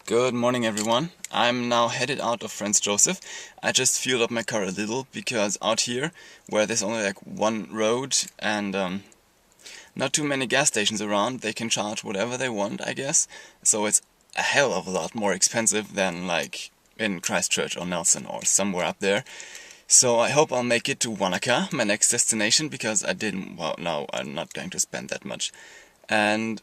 Good morning everyone. I'm now headed out of Franz Joseph. I just fueled up my car a little because out here, where there's only like one road and not too many gas stations around, they can charge whatever they want, I guess. So it's a hell of a lot more expensive than like in Christchurch or Nelson or somewhere up there. So I hope I'll make it to Wanaka, my next destination, because well, no, I'm not going to spend that much. And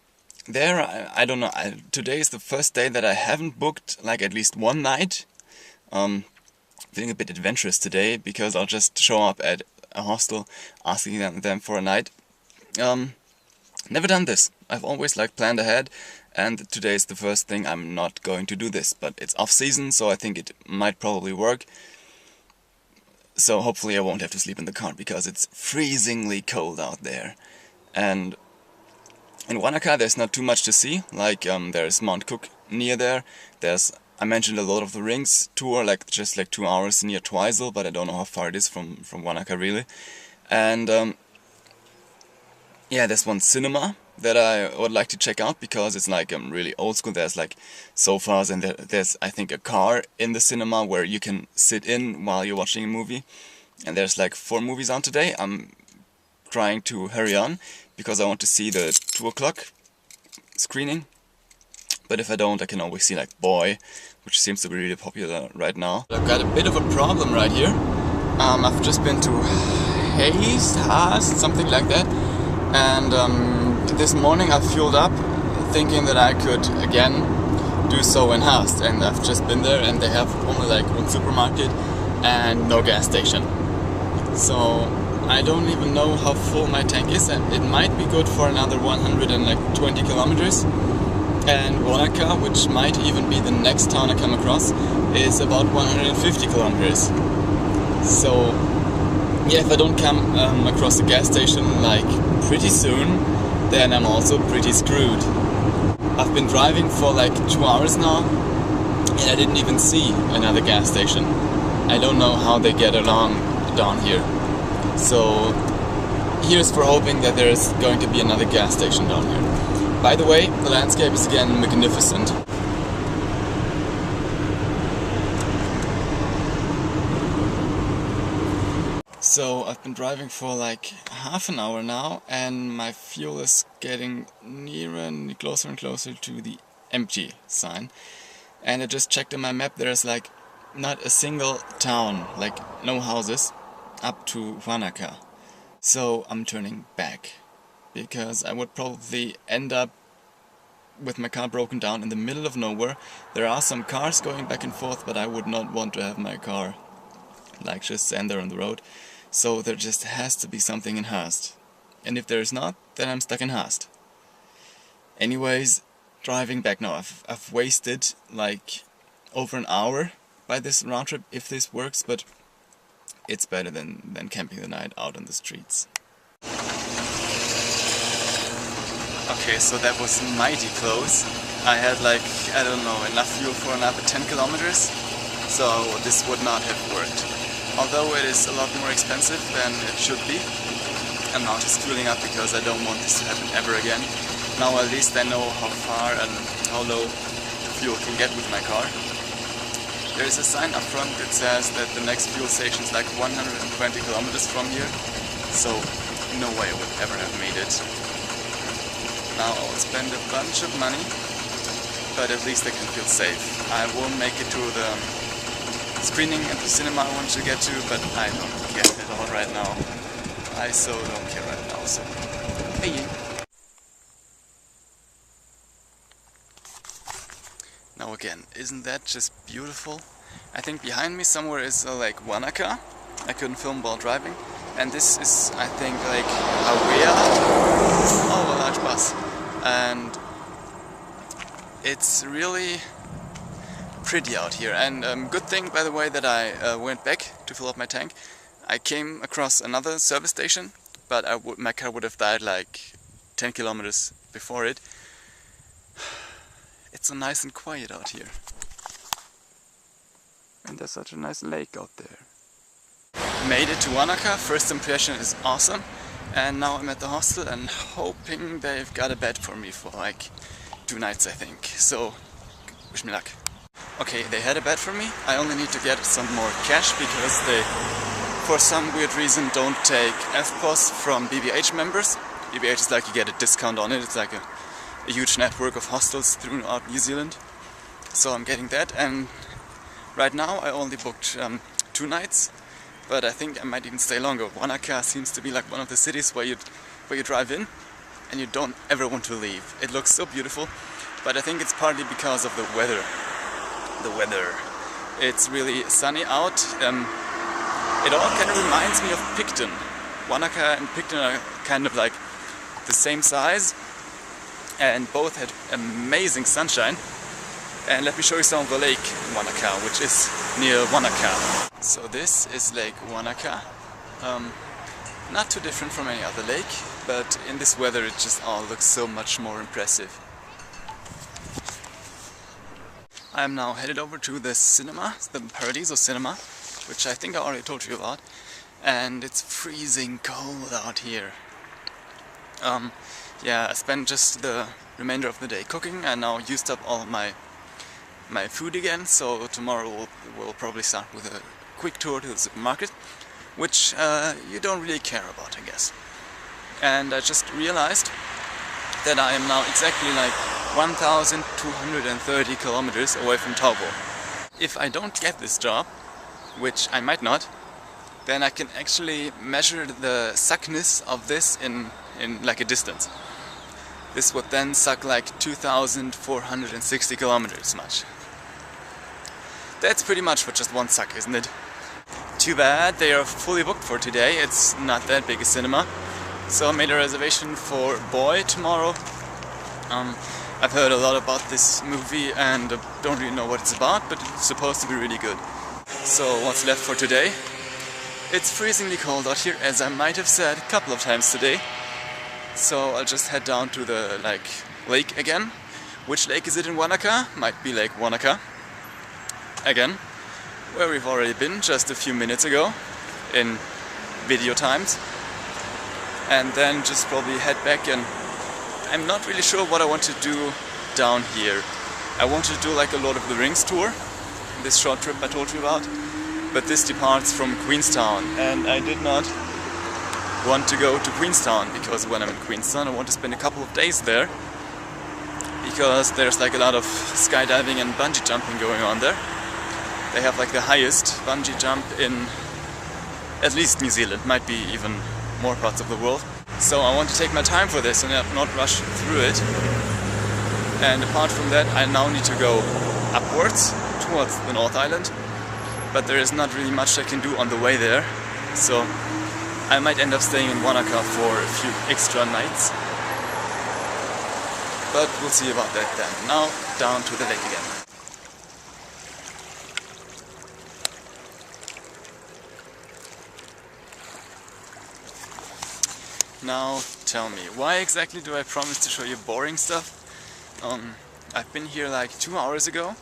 there, I don't know, today is the first day that I haven't booked like at least one night. Feeling a bit adventurous today because I'll just show up at a hostel asking them for a night. Never done this. I've always like planned ahead, and today is the first thing I'm not going to do this. But it's off season, so I think it might probably work. So hopefully I won't have to sleep in the car because it's freezingly cold out there. And in Wanaka there's not too much to see, like there's Mount Cook near there, I mentioned a Lord of the Rings tour, like just like 2 hours near Twizel, but I don't know how far it is from Wanaka really. And yeah, there's one cinema that I would like to check out because it's like really old school. There's like sofas and there's I think a car in the cinema where you can sit in while you're watching a movie. And there's like 4 movies on today. I'm trying to hurry on because I want to see the 2 o'clock screening. But if I don't, I can always see like Boy, which seems to be really popular right now. I've got a bit of a problem right here. I've just been to Haast, something like that. And this morning I fueled up thinking that I could again do so in Haast. And I've just been there and they have only like one supermarket and no gas station. So I don't even know how full my tank is, and it might be good for another 120 kilometers. And Wanaka, which might even be the next town I come across, is about 150 kilometers. So yeah, if I don't come across a gas station like pretty soon, then I'm also pretty screwed. I've been driving for like 2 hours now and I didn't even see another gas station. I don't know how they get along down here. So here's for hoping that there's going to be another gas station down here. By the way, the landscape is again magnificent. So I've been driving for like half an hour now and my fuel is getting nearer and closer to the empty sign. And I just checked on my map, there's like not a single town, like no houses, up to Wanaka. So I'm turning back because I would probably end up with my car broken down in the middle of nowhere. There are some cars going back and forth, but I would not want to have my car like just stand there on the road. So there just has to be something in Haast. And if there is not, then I'm stuck in Haast. Anyways, driving back now. I've wasted like over an hour by this round trip if this works, but it's better than camping the night out on the streets. Okay, so that was mighty close. I had like, I don't know, enough fuel for another 10 kilometers, so this would not have worked. Although it is a lot more expensive than it should be. I'm now just fueling up because I don't want this to happen ever again. Now at least I know how far and how low the fuel can get with my car. There is a sign up front that says that the next fuel station is like 120 kilometers from here, so no way I would ever have made it. Now I will spend a bunch of money, but at least I can feel safe. I will make it to the screening at the cinema I want to get to, but I don't care at all right now. I so don't care right now, so hey. Now again, isn't that just beautiful? I think behind me somewhere is like Wanaka. I couldn't film while driving. And this is, I think, like Awea. Oh, a large bus. And it's really pretty out here. And good thing, by the way, that I went back to fill up my tank. I came across another service station, but my car would have died like 10 kilometers before it. It's so nice and quiet out here. And there's such a nice lake out there. Made it to Wanaka, first impression is awesome. And now I'm at the hostel and hoping they've got a bed for me for like 2 nights, I think. So Wish me luck. Okay, they had a bet for me. I only need to get some more cash because they, for some weird reason, don't take FPOS from BBH members. BBH is like you get a discount on it. It's like a huge network of hostels throughout New Zealand. So I'm getting that, and right now I only booked 2 nights, but I think I might even stay longer. Wanaka seems to be like one of the cities where you drive in and you don't ever want to leave. It looks so beautiful, but I think it's partly because of the weather. It's really sunny out. It all kind of reminds me of Picton. Wanaka and Picton are kind of like the same size, and both had amazing sunshine. And let me show you some of the lake in Wanaka, which is near Wanaka. So this is Lake Wanaka. Not too different from any other lake, but in this weather it just all looks so much more impressive. I am now headed over to the cinema, the Paradiso cinema, which I think I already told you about, and it's freezing cold out here. Yeah, I spent just the remainder of the day cooking and now used up all my food again, so tomorrow we'll probably start with a quick tour to the supermarket, which you don't really care about, I guess. And I just realized that I am now exactly like 1,230 kilometers away from Taupo. If I don't get this job, which I might not, then I can actually measure the suckness of this in like a distance. This would then suck like 2,460 kilometers much. That's pretty much for just one suck, isn't it? Too bad, they are fully booked for today. It's not that big a cinema. So I made a reservation for Boy tomorrow. I've heard a lot about this movie and don't really know what it's about, but it's supposed to be really good. So what's left for today? It's freezingly cold out here, as I might have said a couple of times today. So I'll just head down to the lake again. Which lake is it in Wanaka? Might be Lake Wanaka. Again, where we've already been just a few minutes ago in video times. And then just probably head back, and I'm not really sure what I want to do down here. I want to do like a Lord of the Rings tour, this short trip I told you about, but this departs from Queenstown, and I did not want to go to Queenstown because when I'm in Queenstown I want to spend a couple of days there, because there's like a lot of skydiving and bungee jumping going on there. They have like the highest bungee jump in at least New Zealand, might be even more parts of the world. So I want to take my time for this and not rush through it. And apart from that, I now need to go upwards towards the North Island, but there is not really much I can do on the way there, so I might end up staying in Wanaka for a few extra nights. But we'll see about that then. Now down to the lake again. Now tell me, why exactly do I promise to show you boring stuff? I've been here like 2 hours ago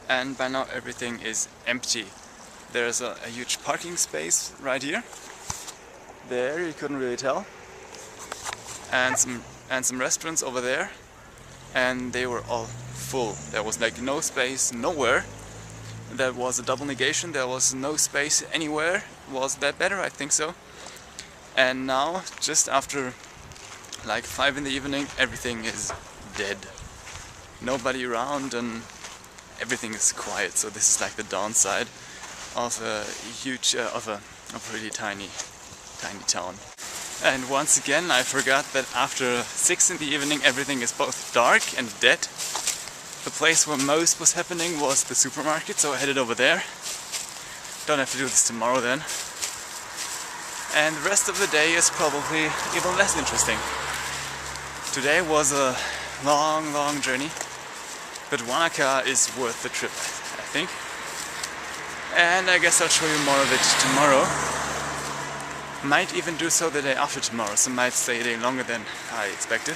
and by now everything is empty. There's a huge parking space right here. There, you couldn't really tell. And some restaurants over there. And they were all full. There was like no space nowhere. That was a double negation. There was no space anywhere. Was that better? I think so. And now, just after like 5 in the evening, everything is dead. Nobody around and everything is quiet. So this is like the downside of a huge, of a really tiny town. And once again, I forgot that after 6 in the evening, everything is both dark and dead. The place where most was happening was the supermarket, so I headed over there. Don't have to do this tomorrow then. And the rest of the day is probably even less interesting. Today was a long journey, but Wanaka is worth the trip, I think. And I guess I'll show you more of it tomorrow. Might even do so the day after tomorrow, so might stay a day longer than I expected.